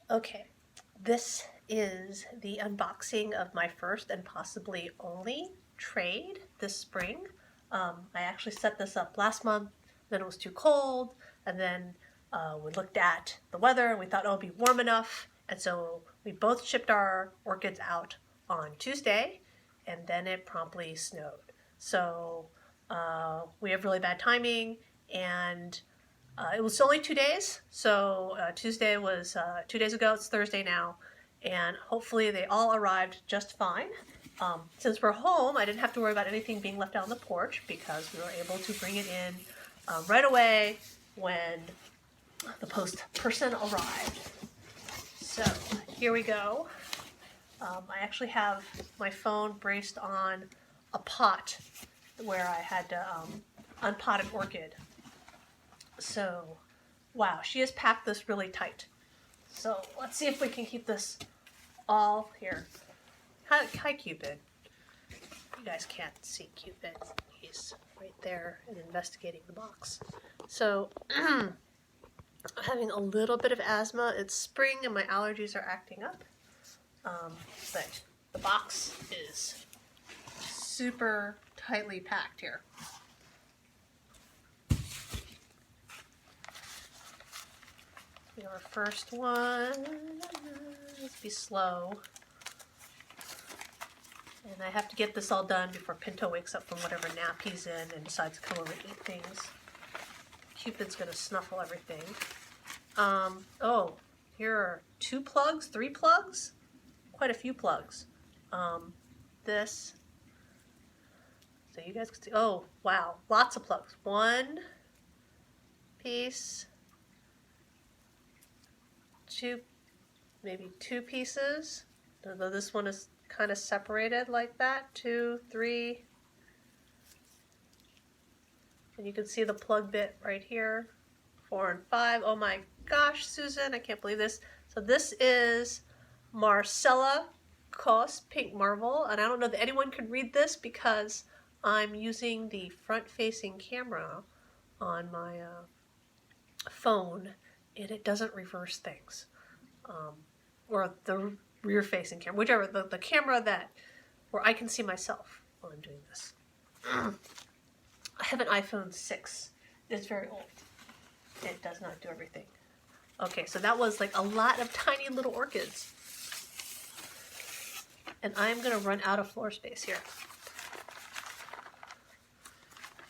Okay, this is the unboxing of my first and possibly only trade this spring. I actually set this up last month, then it was too cold, and then we looked at the weather and we thought, oh, it'll be warm enough, and so we both shipped our orchids out on Tuesday, and then it promptly snowed. So we have really bad timing, and it was only 2 days, so Tuesday was 2 days ago, it's Thursday now, and hopefully they all arrived just fine. Since we're home, I didn't have to worry about anything being left out on the porch because we were able to bring it in right away when the post person arrived. So here we go. I actually have my phone braced on a pot where I had to unpot an orchid. So, wow, she has packed this really tight. So let's see if we can keep this all here. Hi, Cupid. You guys can't see Cupid. He's right there and investigating the box. So, I'm having a little bit of asthma. It's spring and my allergies are acting up. But the box is super tightly packed here. Our first one, let's be slow. And I have to get this all done before Pinto wakes up from whatever nap he's in and decides to come over and eat things. Cupid's gonna snuffle everything. Oh, here are 2 plugs, 3 plugs? Quite a few plugs. This, so you guys can see, oh wow, lots of plugs. 1 piece, 2, maybe 2 pieces, although this one is kind of separated like that. 2, 3, and you can see the plug bit right here. 4 and 5. Oh my gosh, Susan, I can't believe this. So this is Marcella Cos Pink Marvel, and I don't know that anyone can read this because I'm using the front-facing camera on my phone, and it doesn't reverse things, or the rear-facing camera, whichever, the camera that where I can see myself while I'm doing this. I have an iPhone 6. It's very old. It does not do everything. Okay, so that was like a lot of tiny little orchids, and I'm gonna run out of floor space here.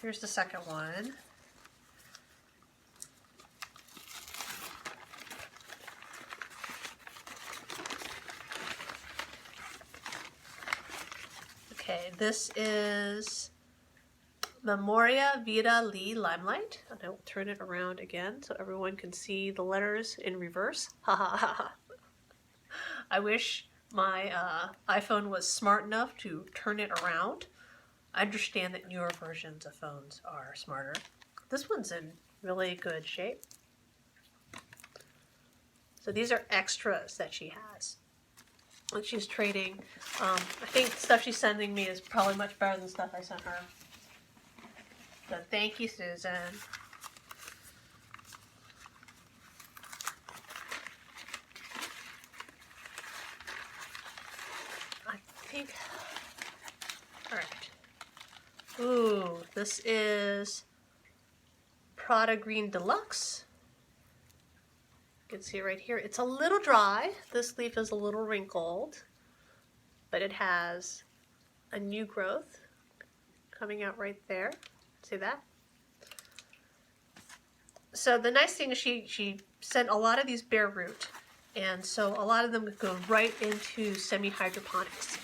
Here's the second one. Okay, this is Memoria Vita Lee Limelight, and I will turn it around again so everyone can see the letters in reverse. Ha ha ha ha. I wish my iPhone was smart enough to turn it around. I understand that newer versions of phones are smarter. This one's in really good shape. So these are extras that she has. When she's trading, I think stuff she's sending me is probably much better than stuff I sent her. So thank you, Susan. I think, all right. Ooh, this is Prada Green Deluxe. You can see right here, it's a little dry. This leaf is a little wrinkled, but it has a new growth coming out right there. See that? So the nice thing is she sent a lot of these bare root, and so a lot of them go right into semi-hydroponics.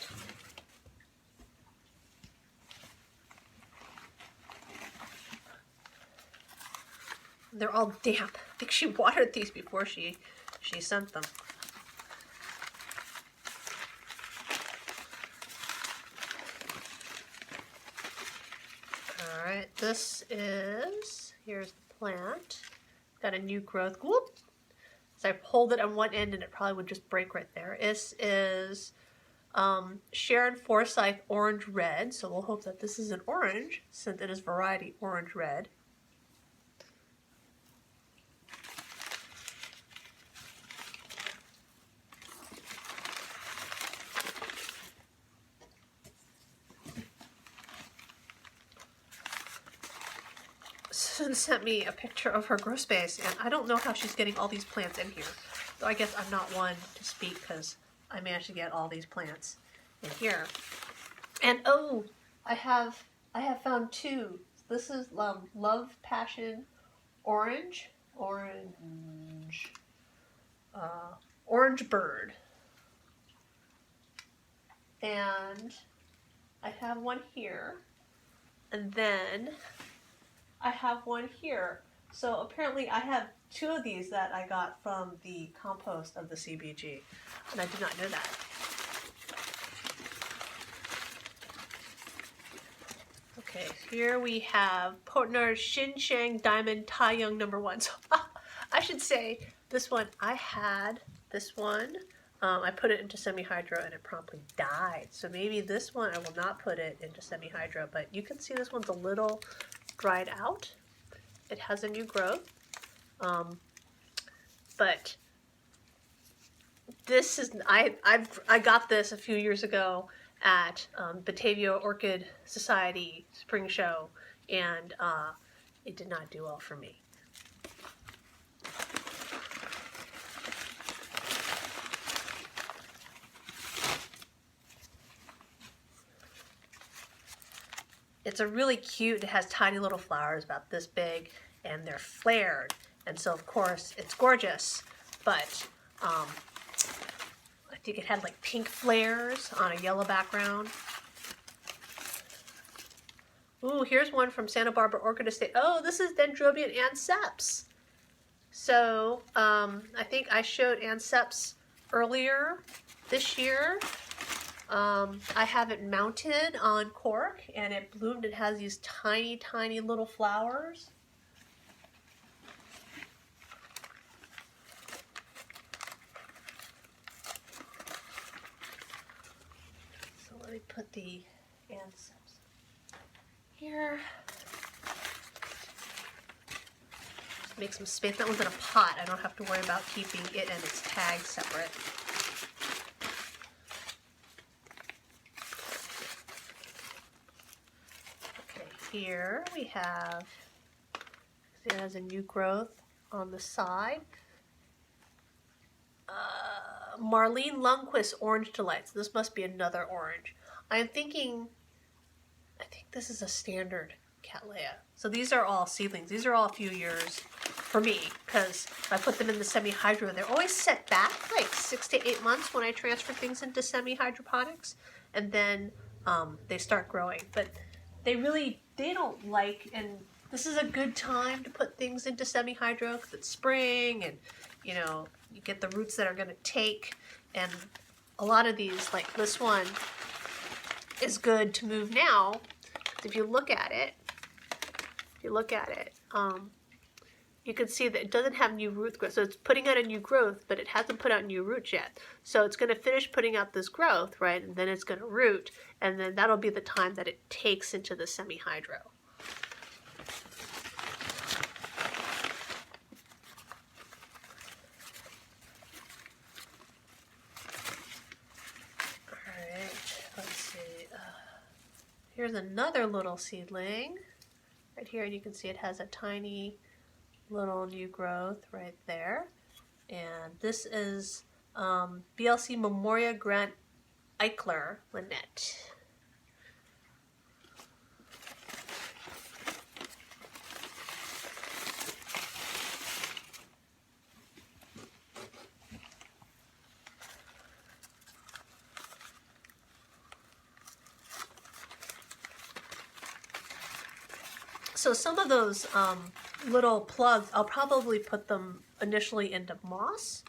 They're all damp. I think she watered these before she sent them. All right, this is, here's the plant. Got a new growth. Whoop! So I pulled it on one end and it probably would just break right there. This is Sharon Forsyth Orange Red. So we'll hope that this is an orange since it is variety orange red. Allison sent me a picture of her grow space, and I don't know how she's getting all these plants in here. So I guess I'm not one to speak because I managed to get all these plants in here. And oh, I have found two. This is Love Passion Orange Bird, and I have one here, and then I have one here. So apparently I have two of these that I got from the compost of the CBG, and I did not know that. Okay, here we have Portner Xinsheng Diamond Taiyang #1. So I should say this one, I had this one. I put it into semi-hydro and it promptly died. So maybe this one I will not put it into semi-hydro, but you can see this one's a little dried out. It has a new growth. But this is, I got this a few years ago at Batavia Orchid Society Spring Show, and it did not do well for me. It's a really cute, it has tiny little flowers about this big, and they're flared, and so of course it's gorgeous, but I think it had like pink flares on a yellow background. Ooh, here's one from Santa Barbara Orchid Estate. Oh, this is Dendrobium anceps. So I think I showed anceps earlier this year. I have it mounted on cork, and it bloomed. It has these tiny, tiny little flowers. So let me put the anceps here. Just make some space. That one's in a pot. I don't have to worry about keeping it and its tag separate. Here we have, it has a new growth on the side. Marlene Lundquist Orange Delights. This must be another orange. I think this is a standard Cattleya. So these are all seedlings. These are all a few years for me because I put them in the semi-hydro. They're always set back like 6 to 8 months when I transfer things into semi-hydroponics, and then they start growing. But they don't like, and this is a good time to put things into semi-hydro because it's spring, and you know, you get the roots that are going to take, and a lot of these, like this one, is good to move now. If you look at it, you can see that it doesn't have new root growth. So it's putting out a new growth, but it hasn't put out new roots yet. So it's going to finish putting out this growth, right? And then it's going to root, and then that'll be the time that it takes into the semi-hydro. All right, let's see. Here's another little seedling right here, and you can see it has a tiny little new growth right there. And this is BLC Memoria Grant Eichler Lynette. So some of those little plugs, I'll probably put them initially into moss.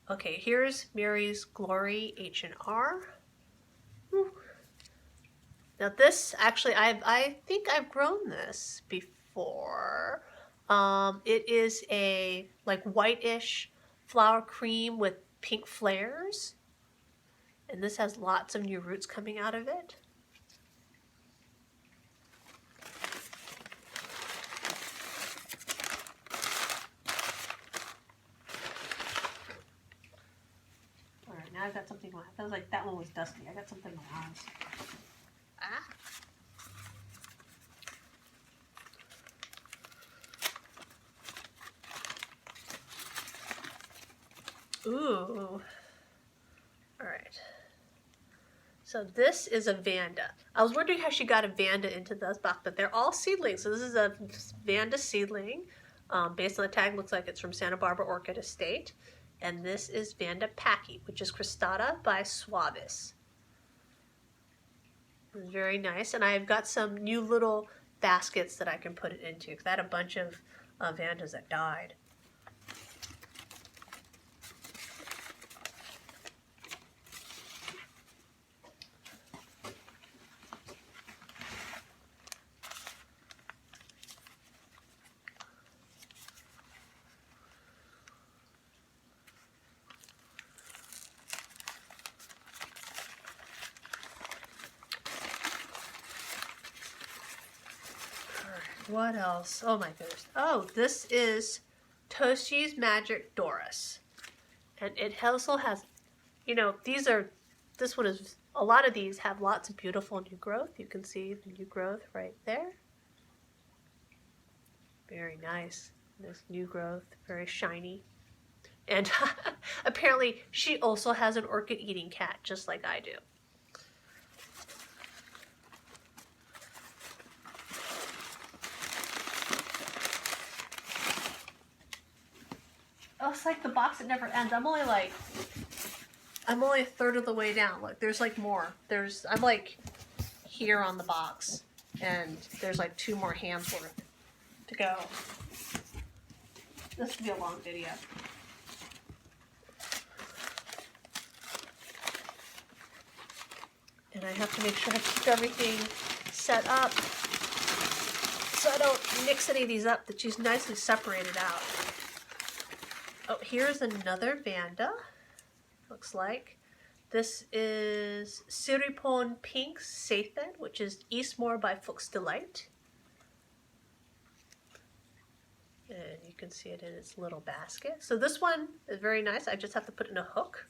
Okay, here's Mary's Glory H&R. Now this, actually, I think I've grown this before. It is a like whitish flower cream with pink flares. And this has lots of new roots coming out of it. Now I've got something in my eyes. I was like, that one was dusty. I got something in my eyes. Ah. Ooh. All right. So this is a Vanda. I was wondering how she got a Vanda into this box, but they're all seedlings. So this is a Vanda seedling. Based on the tag, looks like it's from Santa Barbara Orchid Estate. And this is Vanda Pachy, which is cristata by Suavis. Very nice. And I've got some new little baskets that I can put it into, because I had a bunch of Vandas that died. What else? Oh my goodness. Oh, this is Toshi's Magic Doris. And it also has, you know, this one is, a lot of these have lots of beautiful new growth. You can see the new growth right there. Very nice. This new growth, very shiny. And apparently she also has an orchid eating cat, just like I do. Oh, it's like the box that never ends. I'm only a third of the way down. Look, there's like more. I'm like here on the box, and there's like 2 more hands worth to go. This could be a long video. And I have to make sure I keep everything set up so I don't mix any of these up, that she's nicely separated out. Oh, here's another Vanda, looks like. This is Siripon Pink Sathan, which is Eastmore by Fuchs Delight. And you can see it in its little basket. So this one is very nice. I just have to put in a hook.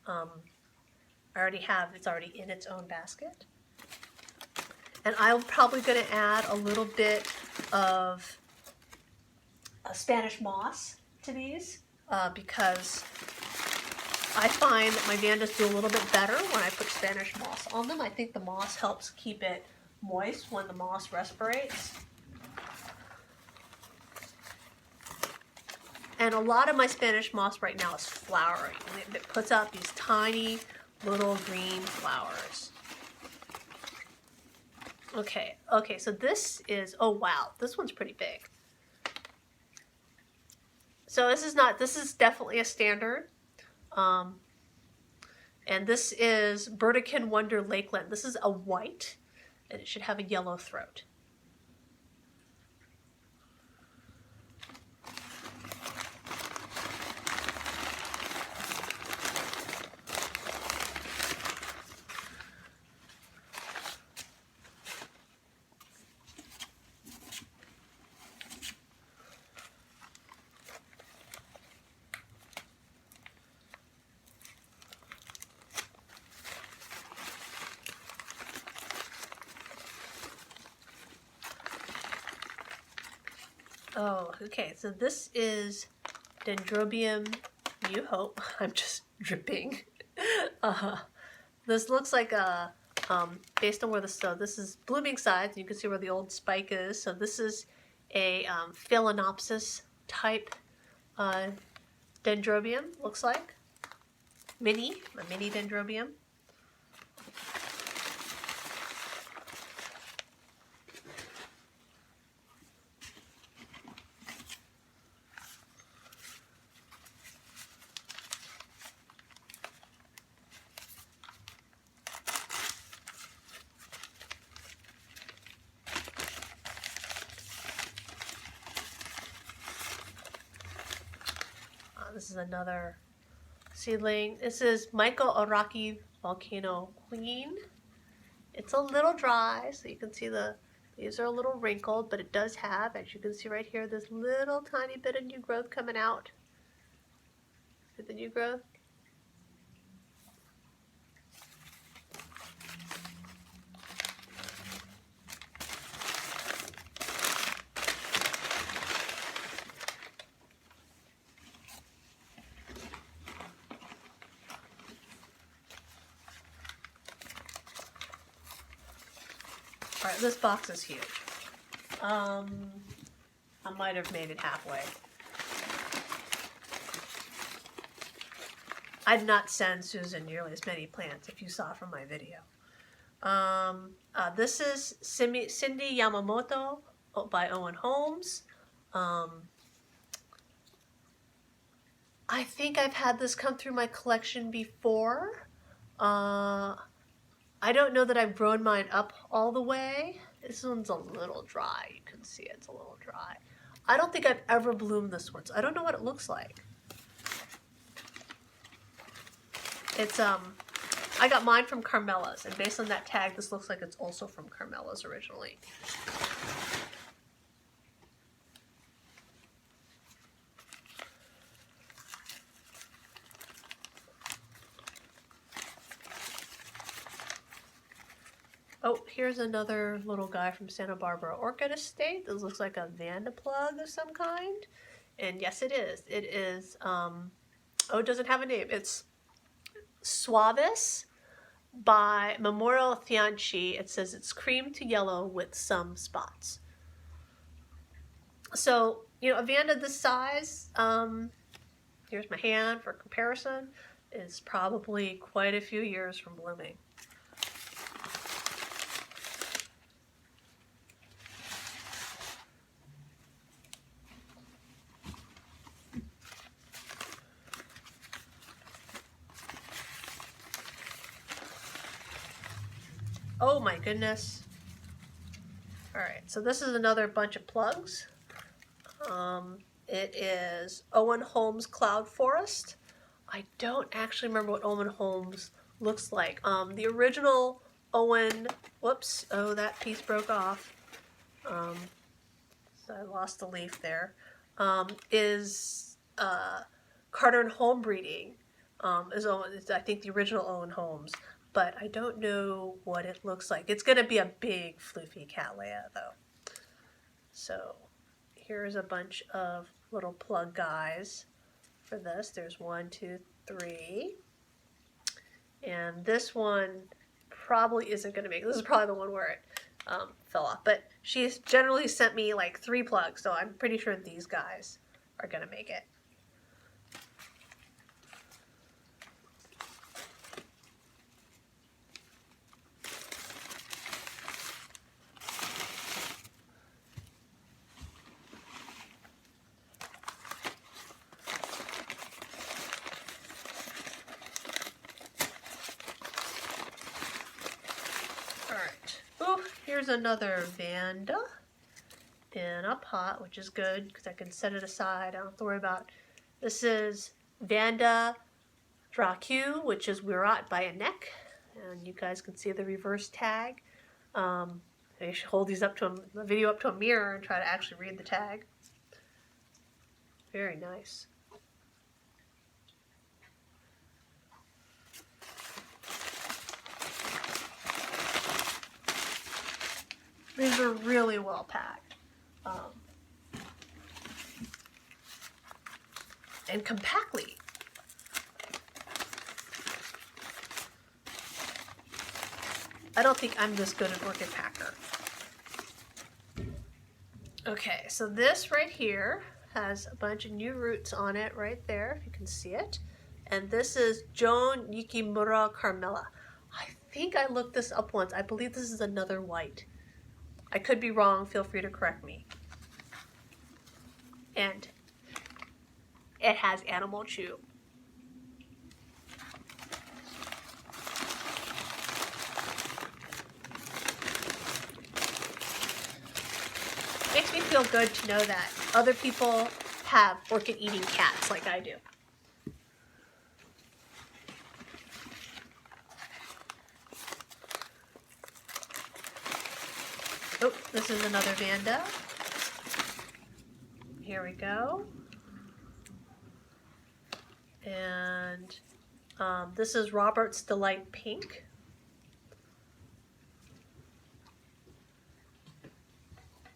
It's already in its own basket. And I'm probably going to add a little bit of Spanish moss to these because I find that my Vandas do a little bit better when I put Spanish moss on them. I think the moss helps keep it moist when the moss respirates. And a lot of my Spanish moss right now is flowering. It puts out these tiny little green flowers. Okay, so this is, oh wow, this one's pretty big. So this is definitely a standard. And this is Burdekin Wonder Lakeland. This is a white, and it should have a yellow throat. Oh, okay, so this is Dendrobium New Hope. I'm just dripping. This looks like a, based on where this is blooming sides. You can see where the old spike is. So this is a Phalaenopsis type Dendrobium, looks like. A mini Dendrobium. This is another seedling. This is Michael Araki Volcano Queen. It's a little dry, so you can see these are a little wrinkled, but it does have, as you can see right here, this little tiny bit of new growth coming out. See the new growth? Alright, this box is huge. I might have made it halfway. I did not send Susan nearly as many plants, if you saw from my video. This is Cindy Yamamoto by Owen Holmes. I think I've had this come through my collection before. I don't know that I've grown mine up all the way. This one's a little dry. You can see it's a little dry. I don't think I've ever bloomed this one, so I don't know what it looks like. It's, I got mine from Carmela's, and based on that tag, this looks like it's also from Carmela's originally. Oh, here's another little guy from Santa Barbara Orchid Estate. This looks like a Vanda plug of some kind. And yes, it is. It is, oh, it doesn't have a name. It's Suavis by Memorial Fianchi. It says it's cream to yellow with some spots. So, you know, a Vanda this size, here's my hand for comparison, is probably quite a few years from blooming. Oh my goodness. Alright, so this is another bunch of plugs. It is Owen Holmes Cloud Forest. I don't actually remember what Owen Holmes looks like. The original Owen, whoops, oh, that piece broke off. So I lost the leaf there. Is Carter and Home Breeding. Is I think the original Owen Holmes. But I don't know what it looks like. It's going to be a big floofy cattleya though. So here's a bunch of little plug guys for this. There's 1, 2, 3. And this one probably isn't going to make it. This is probably the one where it fell off. But she's generally sent me like 3 plugs, so I'm pretty sure these guys are going to make it. Here's another Vanda in a pot, which is good because I can set it aside. I don't have to worry about. This is Vanda Dracu, which is Wirat by a neck, and you guys can see the reverse tag. I should hold these up to the video up to a mirror and try to actually read the tag. Very nice. These are really well packed. And compactly. I don't think I'm this good an orchid packer. Okay, so this right here has a bunch of new roots on it right there, if you can see it. And this is Joan Yukimura Carmela. I think I looked this up once. I believe this is another white. I could be wrong, feel free to correct me. And it has animal chew. Makes me feel good to know that other people have orchid eating cats like I do. Oh, this is another Vanda. Here we go. And this is Robert's Delight Pink.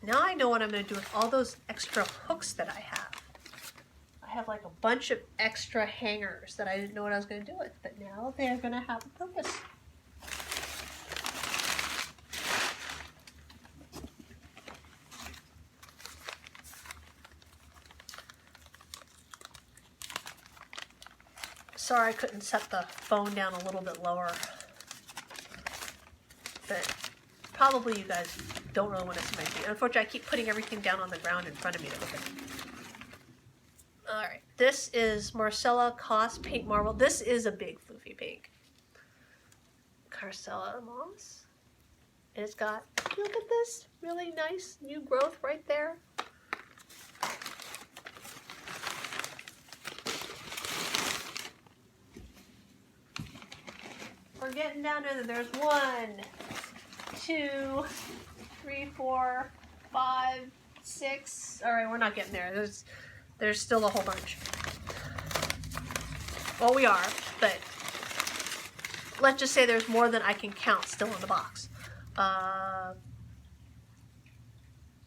Now I know what I'm going to do with all those extra hooks that I have. I have like a bunch of extra hangers that I didn't know what I was going to do with, but now they're going to have a purpose. Sorry I couldn't set the phone down a little bit lower. But probably you guys don't really want to see my feet. Unfortunately, I keep putting everything down on the ground in front of me to look at. Alright, this is Marcella Koss Pink Marble. This is a big floofy pink. Carcella moss. And it's got, look at this, really nice new growth right there. We're getting down to, there's 1, 2, 3, 4, 5, 6. All right, we're not getting there. There's still a whole bunch. Well, we are, but let's just say there's more than I can count still in the box.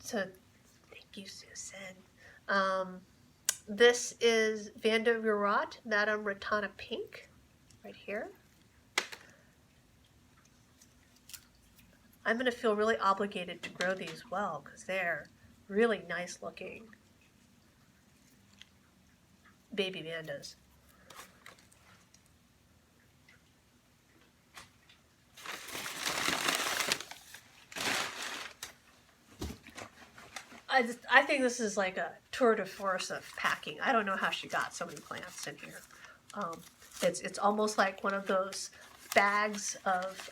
So thank you, Susan. This is Vanda Virat, Madame Ratana Pink, right here. I'm going to feel really obligated to grow these well because they're really nice looking baby Vandas. I think this is like a tour de force of packing. I don't know how she got so many plants in here. It's almost like one of those bags of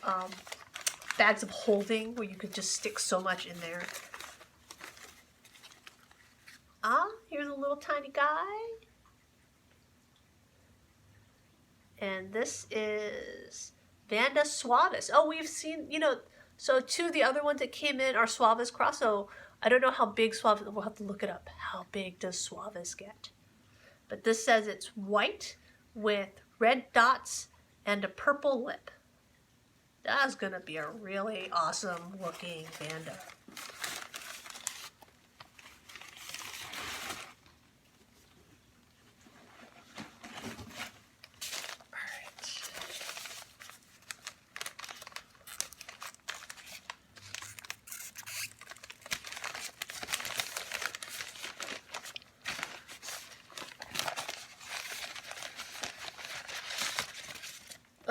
holding where you could just stick so much in there. Here's a little tiny guy. And this is Vanda Suavis. Oh, we've seen, you know, so two of the other ones that came in are Suavis Cross. So I don't know how big Suavis, we'll have to look it up. How big does Suavis get? But this says it's white with red dots and a purple lip. That's going to be a really awesome looking Vanda.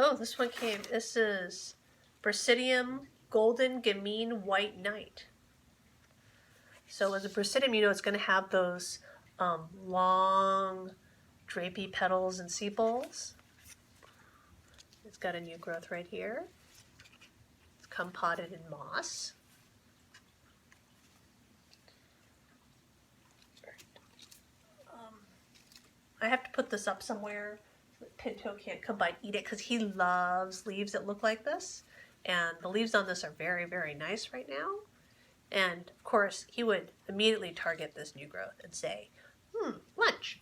Oh, this one came, this is Bersidium Golden Gamine White Knight. So as a Bersidium, you know it's going to have those long drapey petals and sepals. It's got a new growth right here. It's come potted in moss. I have to put this up somewhere. Pinto can't come by and eat it because he loves leaves that look like this. And the leaves on this are very, very nice right now. And of course, he would immediately target this new growth and say, lunch.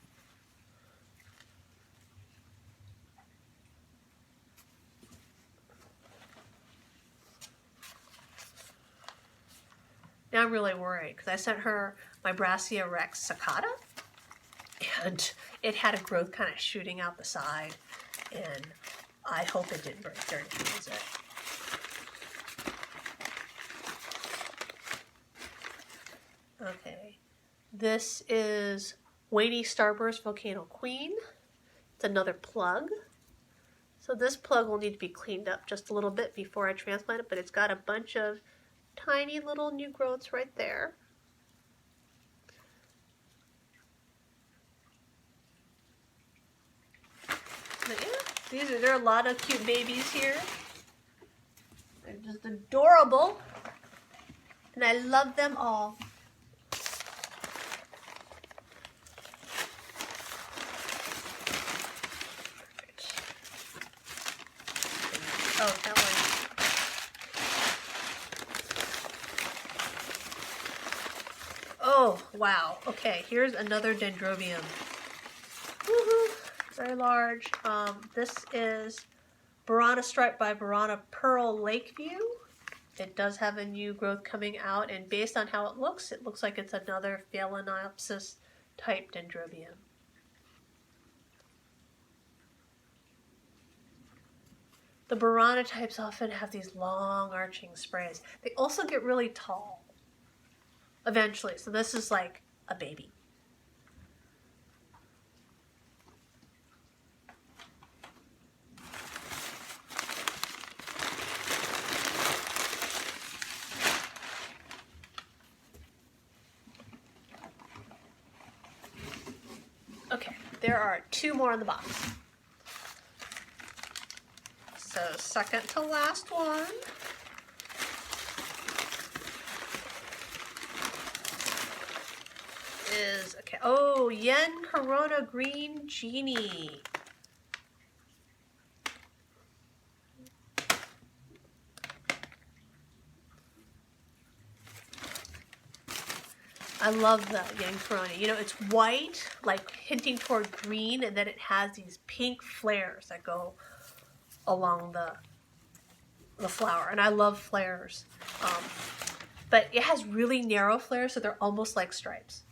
Now I'm really worried because I sent her my Brassia Rex Saccata. And it had a growth kind of shooting out the side, and I hope it didn't break during transit. Okay, this is Weighty Starburst Volcano Queen. It's another plug. So this plug will need to be cleaned up just a little bit before I transplant it, but it's got a bunch of tiny little new growths right there. Yeah, there are a lot of cute babies here. They're just adorable. And I love them all. Oh, that one. Oh, wow. Okay, here's another dendrobium. Woohoo! Very large. This is Burana Stripe by Burana Pearl Lakeview. It does have a new growth coming out, and based on how it looks like it's another Phalaenopsis type dendrobium. The Burana types often have these long arching sprays. They also get really tall eventually, so this is like a baby. there are 2 more in the box. So second to last one. Is, okay, oh, Yen Corona Green Genie. I love the Yen Corona. You know, it's white, like hinting toward green, and then it has these pink flares that go along the flower. And I love flares. But it has really narrow flares, so they're almost like stripes.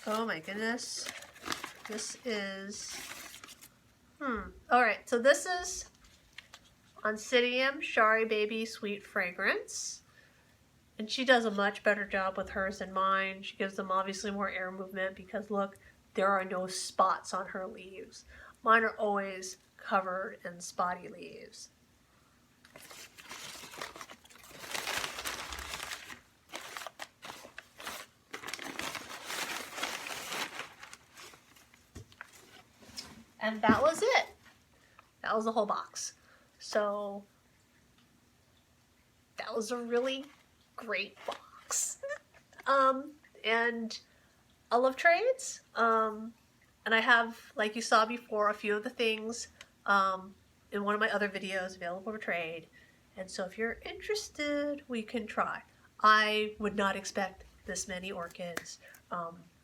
Oh my goodness. This is, all right, so this is Oncidium Shari Baby Sweet Fragrance. And she does a much better job with hers than mine. She gives them obviously more air movement because look, there are no spots on her leaves. Mine are always covered in spotty leaves. And that was it. That was the whole box. So that was a really great box. And I love trades. And I have, like you saw before, a few of the things in one of my other videos available for trade. And so if you're interested, we can try. I would not expect this many orchids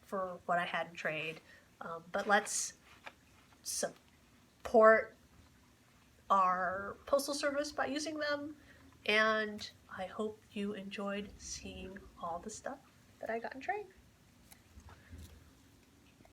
for what I had in trade. But let's support our postal service by using them. And I hope you enjoyed seeing all the stuff that I got in trade.